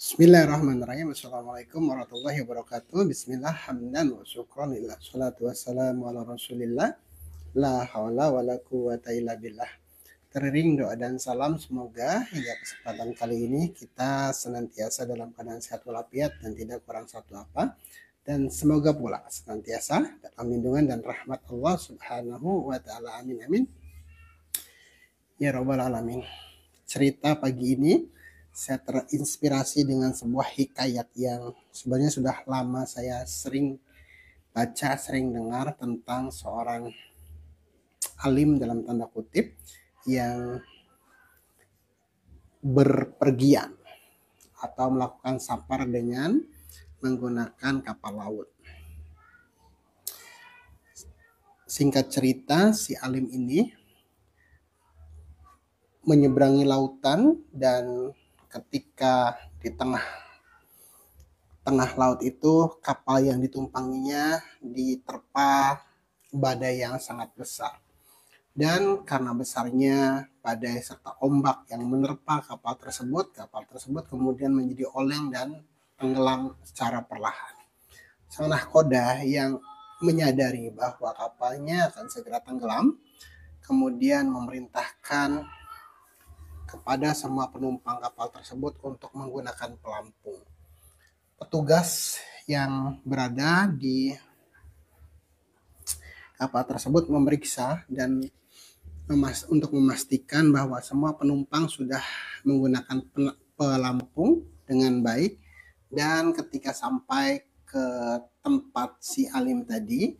Bismillahirrahmanirrahim. Assalamualaikum warahmatullahi wabarakatuh. Bismillah, hamdan wa syukran lillah. Salatu wassalamu ala rasulillah. La hawla wa la quwata illa billah. Teriring doa dan salam, semoga hingga kesempatan kali ini kita senantiasa dalam keadaan sehat walafiat dan tidak kurang satu apa. Dan semoga pula senantiasa dalam lindungan dan rahmat Allah subhanahu wa ta'ala. Amin amin. Ya rabbal alamin. Cerita pagi ini saya terinspirasi dengan sebuah hikayat yang sebenarnya sudah lama saya sering baca, sering dengar tentang seorang alim dalam tanda kutip yang berpergian atau melakukan safar dengan menggunakan kapal laut. Singkat cerita, si alim ini menyeberangi lautan dan ketika di tengah laut itu kapal yang ditumpanginya diterpa badai yang sangat besar. Dan karena besarnya badai serta ombak yang menerpa kapal tersebut kemudian menjadi oleng dan tenggelam secara perlahan. Sang nahkoda yang menyadari bahwa kapalnya akan segera tenggelam, kemudian memerintahkan kepada semua penumpang kapal tersebut untuk menggunakan pelampung. Petugas yang berada di kapal tersebut memeriksa dan untuk memastikan bahwa semua penumpang sudah menggunakan pelampung dengan baik, dan ketika sampai ke tempat si alim tadi,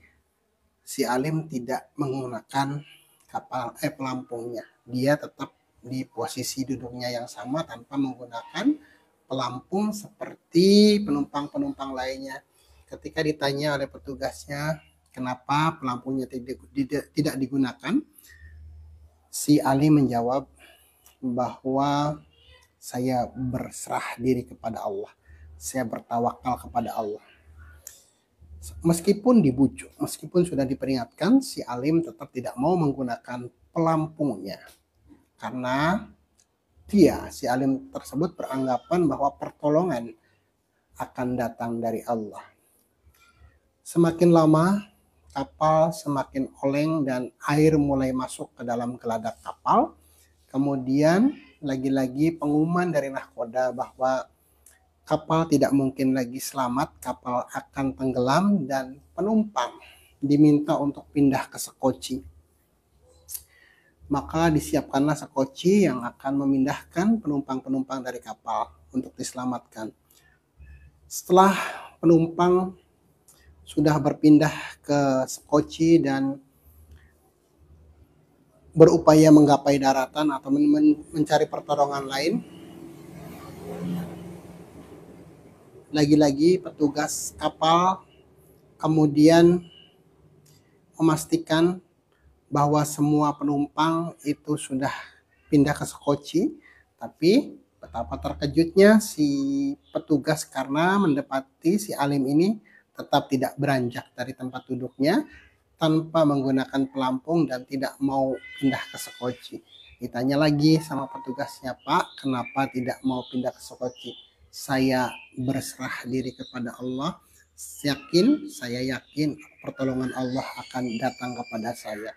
si alim tidak menggunakan pelampungnya. Dia tetap di posisi duduknya yang sama tanpa menggunakan pelampung seperti penumpang-penumpang lainnya. Ketika ditanya oleh petugasnya kenapa pelampungnya tidak digunakan, si Ali menjawab bahwa saya berserah diri kepada Allah, saya bertawakal kepada Allah. Meskipun dibujuk, meskipun sudah diperingatkan, si alim tetap tidak mau menggunakan pelampungnya. Karena si alim tersebut beranggapan bahwa pertolongan akan datang dari Allah. Semakin lama, kapal semakin oleng dan air mulai masuk ke dalam geladak kapal. Kemudian lagi-lagi pengumuman dari nahkoda bahwa kapal tidak mungkin lagi selamat, kapal akan tenggelam dan penumpang diminta untuk pindah ke sekoci. Maka disiapkanlah sekoci yang akan memindahkan penumpang-penumpang dari kapal untuk diselamatkan. Setelah penumpang sudah berpindah ke sekoci dan berupaya menggapai daratan atau mencari pertolongan lain, lagi-lagi petugas kapal kemudian memastikan bahwa semua penumpang itu sudah pindah ke sekoci. Tapi betapa terkejutnya si petugas karena mendapati si alim ini tetap tidak beranjak dari tempat duduknya tanpa menggunakan pelampung dan tidak mau pindah ke sekoci. Ditanya lagi sama petugasnya, Pak, kenapa tidak mau pindah ke sekoci? Saya berserah diri kepada Allah. Saya yakin pertolongan Allah akan datang kepada saya.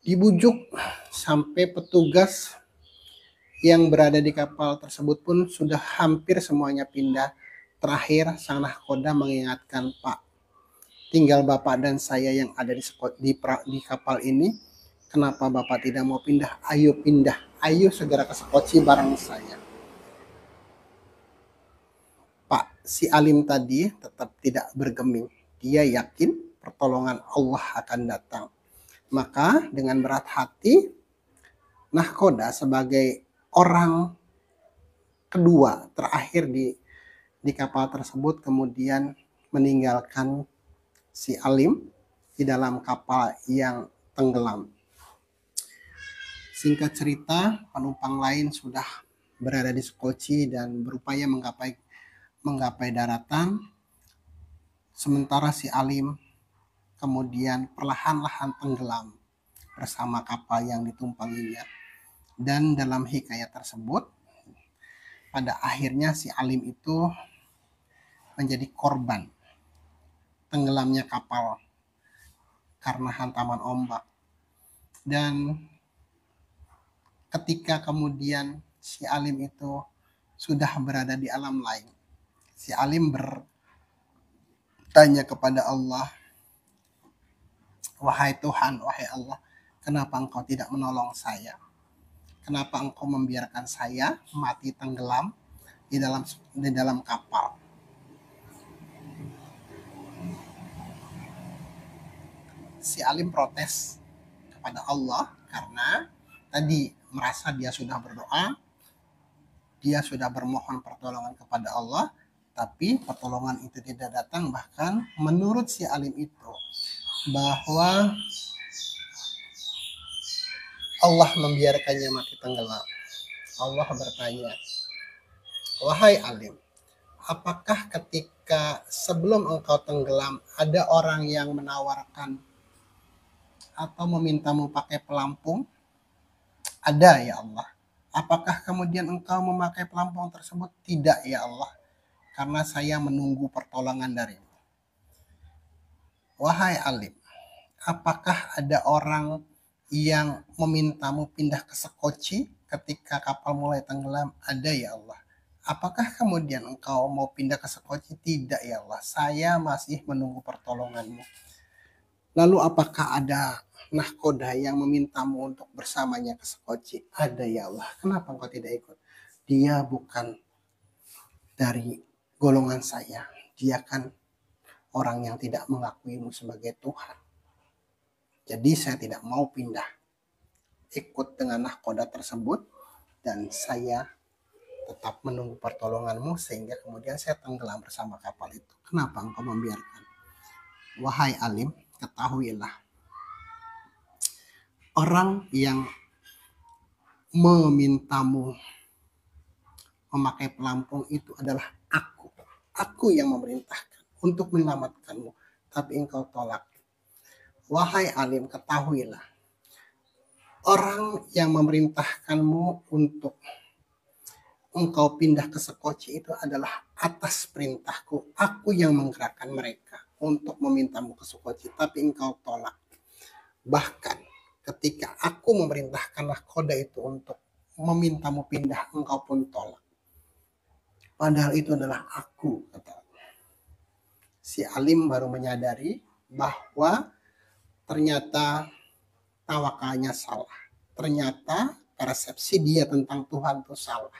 Dibujuk sampai petugas yang berada di kapal tersebut pun sudah hampir semuanya pindah. Terakhir sang nahkoda mengingatkan, Pak, tinggal Bapak dan saya yang ada di kapal ini. Kenapa Bapak tidak mau pindah? Ayo pindah, ayo segera ke sekoci bareng saya. Pak, si alim tadi tetap tidak bergeming. Dia yakin pertolongan Allah akan datang. Maka dengan berat hati, nahkoda sebagai orang kedua terakhir di kapal tersebut kemudian meninggalkan si alim di dalam kapal yang tenggelam. Singkat cerita, penumpang lain sudah berada di sekoci dan berupaya menggapai daratan, sementara si alim kemudian perlahan-lahan tenggelam bersama kapal yang ditumpanginya. Dan dalam hikayat tersebut pada akhirnya si alim itu menjadi korban tenggelamnya kapal karena hantaman ombak. Dan ketika kemudian si alim itu sudah berada di alam lain, si alim bertanya kepada Allah, "Wahai Tuhan, wahai Allah, kenapa engkau tidak menolong saya? Kenapa engkau membiarkan saya mati tenggelam di dalam kapal?" Si alim protes kepada Allah karena tadi merasa dia sudah berdoa, dia sudah bermohon pertolongan kepada Allah, tapi pertolongan itu tidak datang. Bahkan menurut si alim itu bahwa Allah membiarkannya mati tenggelam. Allah bertanya, "Wahai alim, apakah ketika sebelum engkau tenggelam ada orang yang menawarkan atau memintamu pakai pelampung?" "Ada ya Allah." "Apakah kemudian engkau memakai pelampung tersebut?" "Tidak ya Allah, karena saya menunggu pertolongan darimu." "Wahai alim, apakah ada orang yang memintamu pindah ke Sekoci ketika kapal mulai tenggelam?" "Ada ya Allah." "Apakah kemudian engkau mau pindah ke Sekoci?" "Tidak ya Allah, saya masih menunggu pertolonganmu." "Lalu apakah ada nahkoda yang memintamu untuk bersamanya ke Sekoci?" "Ada ya Allah." "Kenapa engkau tidak ikut?" "Dia bukan dari golongan saya. Dia kan orang yang tidak mengakuimu sebagai Tuhan. Jadi saya tidak mau pindah ikut dengan nahkoda tersebut, dan saya tetap menunggu pertolonganmu sehingga kemudian saya tenggelam bersama kapal itu. Kenapa engkau membiarkan?" "Wahai alim, ketahuilah, orang yang memintamu memakai pelampung itu adalah aku. Aku yang memerintahkan untuk menyelamatkanmu, tapi engkau tolak. Wahai alim, ketahuilah, orang yang memerintahkanmu untuk engkau pindah ke Sekoci itu adalah atas perintahku. Aku yang menggerakkan mereka untuk memintamu ke Sekoci, tapi engkau tolak. Bahkan ketika aku memerintahkan nahkoda itu untuk memintamu pindah, engkau pun tolak. Padahal itu adalah aku," kata. Si alim baru menyadari bahwa ternyata tawakalnya salah. Ternyata persepsi dia tentang Tuhan itu salah.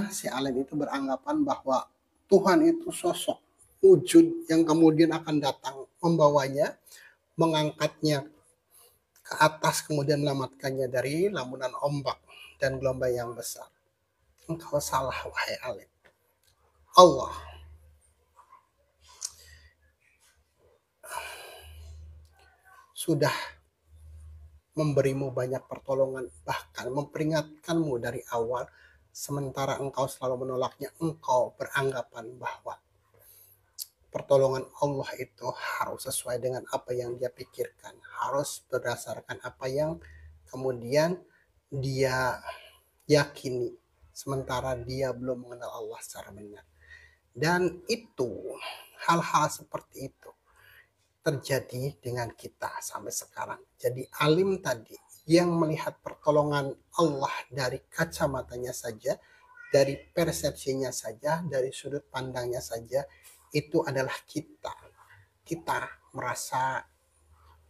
Si alim itu beranggapan bahwa Tuhan itu sosok wujud yang kemudian akan datang membawanya, mengangkatnya ke atas, kemudian menyelamatkannya dari lamunan ombak dan gelombang yang besar. Engkau salah, wahai alim. Allah sudah memberimu banyak pertolongan, bahkan memperingatkanmu dari awal, sementara engkau selalu menolaknya. Engkau beranggapan bahwa pertolongan Allah itu harus sesuai dengan apa yang dia pikirkan, harus berdasarkan apa yang kemudian dia yakini, sementara dia belum mengenal Allah secara benar. Dan itu, hal-hal seperti itu terjadi dengan kita sampai sekarang. Jadi alim tadi yang melihat pertolongan Allah dari kacamatanya saja, dari persepsinya saja, dari sudut pandangnya saja, itu adalah kita. Kita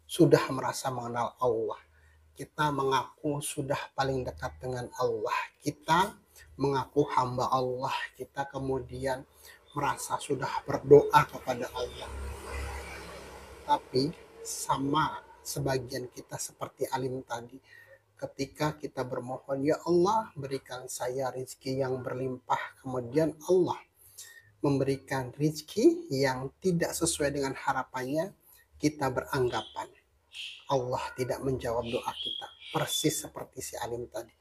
sudah merasa mengenal Allah. Kita mengaku sudah paling dekat dengan Allah. Kita mengaku hamba Allah. Kita kemudian merasa sudah berdoa kepada Allah. Tapi sama sebagian kita seperti alim tadi, ketika kita bermohon, "Ya Allah, berikan saya rezeki yang berlimpah," kemudian Allah memberikan rezeki yang tidak sesuai dengan harapannya, kita beranggapan Allah tidak menjawab doa kita. Persis seperti si alim tadi.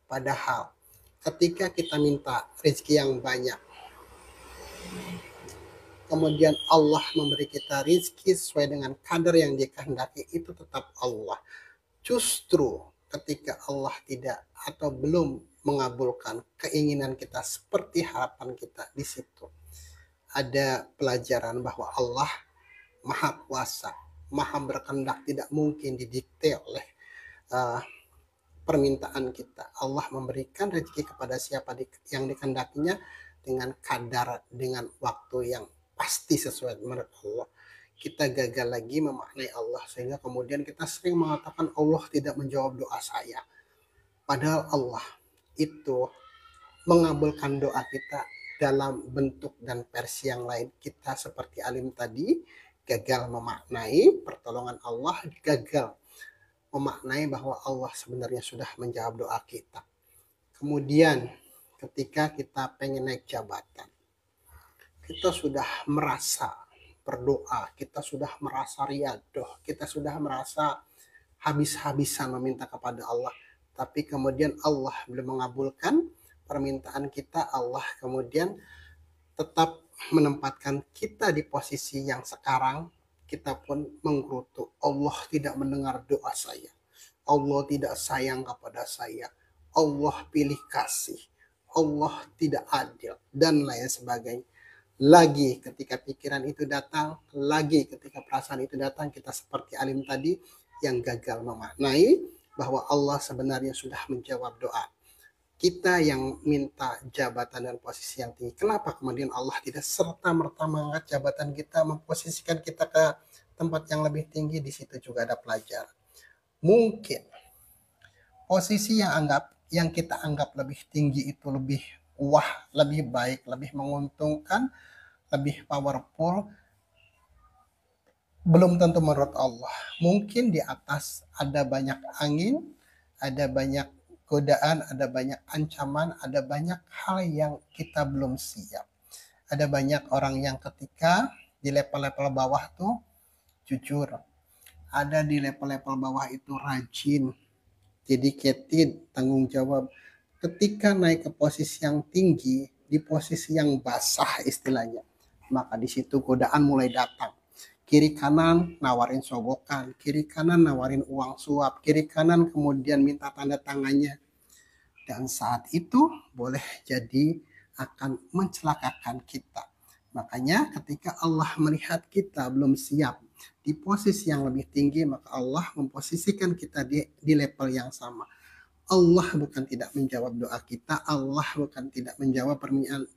Padahal ketika kita minta rezeki yang banyak, kemudian Allah memberi kita rezeki sesuai dengan kadar yang dikehendaki, itu tetap Allah. Justru ketika Allah tidak atau belum mengabulkan keinginan kita seperti harapan kita. Di situ ada pelajaran bahwa Allah Maha Kuasa, Maha berkehendak, tidak mungkin didikte oleh uh, permintaan kita. Allah memberikan rezeki kepada siapa yang dikehendakinya dengan kadar, dengan waktu yang pasti sesuai menurut Allah. Kita gagal lagi memaknai Allah, sehingga kemudian kita sering mengatakan Allah tidak menjawab doa saya. Padahal Allah itu mengabulkan doa kita dalam bentuk dan versi yang lain. Kita seperti alim tadi gagal memaknai pertolongan Allah, gagal memaknai bahwa Allah sebenarnya sudah menjawab doa kita. Kemudian ketika kita pengen naik jabatan, kita sudah merasa berdoa, kita sudah merasa riadoh, kita sudah merasa habis-habisan meminta kepada Allah, tapi kemudian Allah belum mengabulkan permintaan kita. Allah kemudian tetap menempatkan kita di posisi yang sekarang. Kita pun menggerutu, Allah tidak mendengar doa saya, Allah tidak sayang kepada saya, Allah pilih kasih, Allah tidak adil, dan lain sebagainya. Lagi ketika pikiran itu datang, lagi ketika perasaan itu datang, kita seperti alim tadi yang gagal memaknai bahwa Allah sebenarnya sudah menjawab doa kita yang minta jabatan dan posisi yang tinggi. Kenapa kemudian Allah tidak serta-merta mengangkat jabatan kita, memposisikan kita ke tempat yang lebih tinggi? Di situ juga ada pelajaran. Mungkin posisi yang kita anggap lebih tinggi itu lebih wah, lebih baik, lebih menguntungkan, lebih powerful, belum tentu menurut Allah. Mungkin di atas ada banyak angin, ada banyak godaan, ada banyak ancaman, ada banyak hal yang kita belum siap. Ada banyak orang yang ketika di level-level bawah tuh jujur, ada di level-level bawah itu rajin, dedicated, tanggung jawab. Ketika naik ke posisi yang tinggi, di posisi yang basah istilahnya, maka di situ godaan mulai datang. Kiri kanan nawarin sogokan, kiri kanan nawarin uang suap, kiri kanan kemudian minta tanda tangannya. Dan saat itu boleh jadi akan mencelakakan kita. Makanya ketika Allah melihat kita belum siap di posisi yang lebih tinggi, maka Allah memposisikan kita di level yang sama. Allah bukan tidak menjawab doa kita, Allah bukan tidak menjawab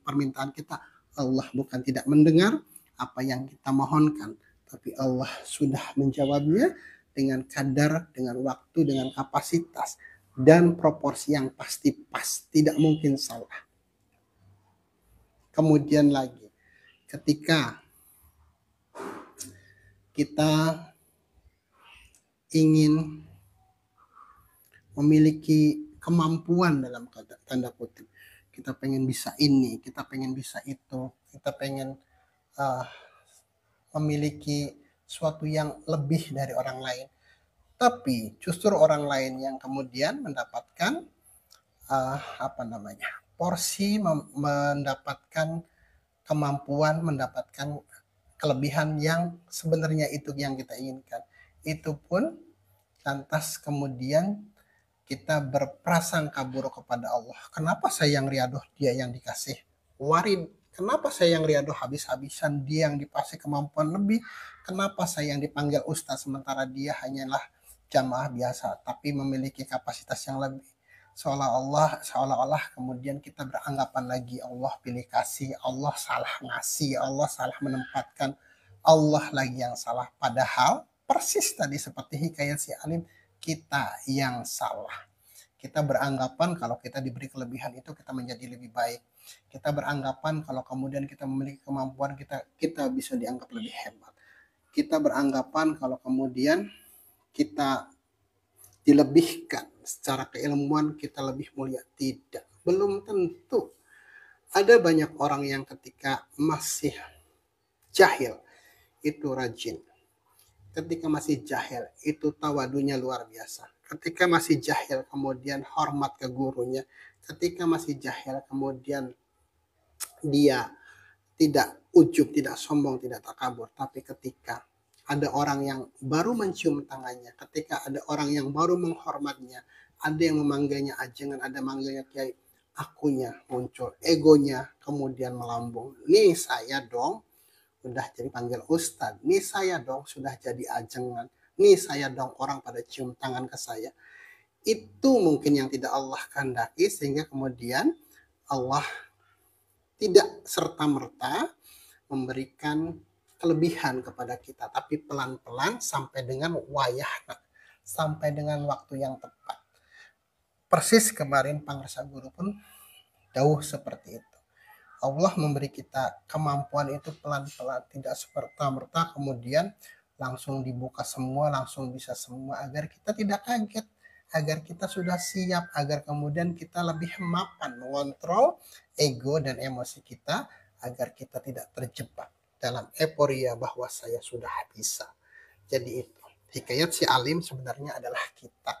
permintaan kita, Allah bukan tidak mendengar apa yang kita mohonkan, tapi Allah sudah menjawabnya dengan kadar, dengan waktu, dengan kapasitas, dan proporsi yang pasti pas, tidak mungkin salah. Kemudian lagi, ketika kita ingin memiliki kemampuan dalam tanda kutip, kita pengen bisa ini, kita pengen bisa itu, kita pengen memiliki sesuatu yang lebih dari orang lain, tapi justru orang lain yang kemudian mendapatkan porsi, mendapatkan kemampuan, mendapatkan kelebihan yang sebenarnya itu yang kita inginkan. Itu pun lantas kemudian kita berprasangka buruk kepada Allah. Kenapa saya yang riadoh, dia yang dikasih warid? Kenapa saya yang riadoh habis-habisan, dia yang dikasih kemampuan lebih? Kenapa saya yang dipanggil ustaz sementara dia hanyalah jamaah biasa tapi memiliki kapasitas yang lebih? Seolah-olah kemudian kita beranggapan lagi Allah pilih kasih, Allah salah ngasih, Allah salah menempatkan, Allah lagi yang salah. Padahal persis tadi seperti hikayat si alim, kita yang salah. Kita beranggapan kalau kita diberi kelebihan itu kita menjadi lebih baik. Kita beranggapan kalau kemudian kita memiliki kemampuan, kita bisa dianggap lebih hebat. Kita beranggapan kalau kemudian kita dilebihkan secara keilmuan, kita lebih mulia. Tidak, belum tentu. Ada banyak orang yang ketika masih jahil itu rajin. Ketika masih jahil itu tawadunya luar biasa. Ketika masih jahil kemudian hormat ke gurunya. Ketika masih jahil kemudian dia tidak ujub, tidak sombong, tidak takabur. Tapi ketika ada orang yang baru mencium tangannya, ketika ada orang yang baru menghormatnya, ada yang memanggilnya ajengan, ada manggilnya kiai, akunya muncul, egonya kemudian melambung. Nih saya dong sudah jadi panggil ustadz, nih saya dong sudah jadi ajengan, nih saya dong orang pada cium tangan ke saya. Itu mungkin yang tidak Allah kehendaki, sehingga kemudian Allah tidak serta-merta memberikan kelebihan kepada kita, tapi pelan-pelan sampai dengan wayahna, sampai dengan waktu yang tepat. Persis kemarin Pangresa Guru pun jauh seperti itu. Allah memberi kita kemampuan itu pelan-pelan, tidak serta-merta kemudian langsung dibuka semua, langsung bisa semua, agar kita tidak kaget, agar kita sudah siap, agar kemudian kita lebih mapan mengontrol ego dan emosi kita, agar kita tidak terjebak dalam euforia bahwa saya sudah bisa. Jadi itu hikayat si alim sebenarnya adalah kita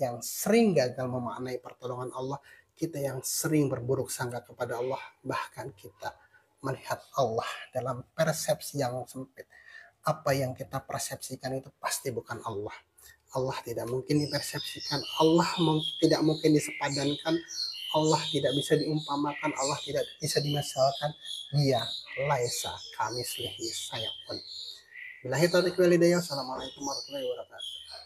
yang sering gagal memaknai pertolongan Allah, kita yang sering berburuk sangka kepada Allah, bahkan kita melihat Allah dalam persepsi yang sempit. Apa yang kita persepsikan itu pasti bukan Allah. Allah tidak mungkin dipersepsikan, Allah tidak mungkin disepadankan, Allah tidak bisa diumpamakan, Allah tidak bisa dimasalkan. Dia laisa kamislihi sayapun. Billahi taufiq wal hidayah. Assalamualaikum warahmatullahi wabarakatuh.